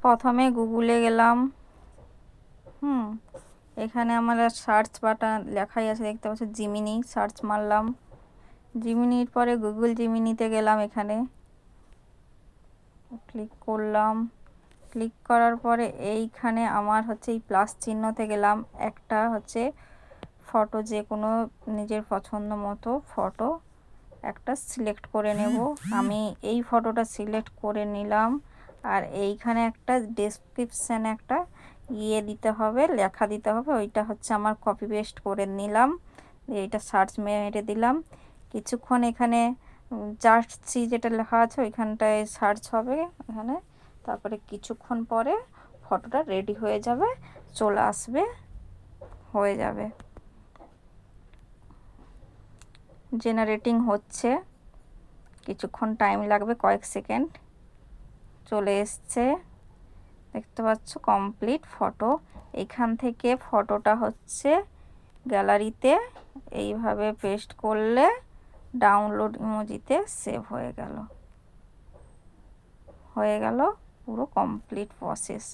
প্রথমে গুগলে গেলাম। এখানে আমার সার্চ বাটন লেখাই আছে, দেখতে পাচ্ছি জিমিনি। সার্চ মারলাম, জিমিনির পরে গুগল জিমিনিতে গেলাম, এখানে ক্লিক করলাম। ক্লিক করার পরে এইখানে আমার হচ্ছে এই প্লাস চিহ্নতে গেলাম, একটা হচ্ছে ফটো, যে কোনো নিজের পছন্দ মতো ফটো একটা সিলেক্ট করে নেব। আমি এই ফটোটা সিলেক্ট করে নিলাম। আর এইখানে একটা ডেসক্রিপশানে একটা দিতে হবে, লেখা দিতে হবে, ওইটা হচ্ছে আমার কপি পেস্ট করে নিলাম। এইটা সার্চ মেরে দিলাম। কিছুক্ষণ এখানে জাস্ট সি যেটা লেখা আছে ওইখানটায় সার্চ হবে এখানে। তারপরে কিছুক্ষণ পরে ফটোটা রেডি হয়ে যাবে, চলে আসবে, হয়ে যাবে। জেনারেটিং হচ্ছে, কিছুক্ষণ টাইম লাগবে, কয়েক সেকেন্ড। চলে এসছে, দেখতে পাচ্ছ কমপ্লিট ফটো। এখান থেকে ফটোটা হচ্ছে গ্যালারিতে এইভাবে পেস্ট করলে ডাউনলোড ইমোজিতে সেভ হয়ে গেল পুরো কমপ্লিট প্রসেস।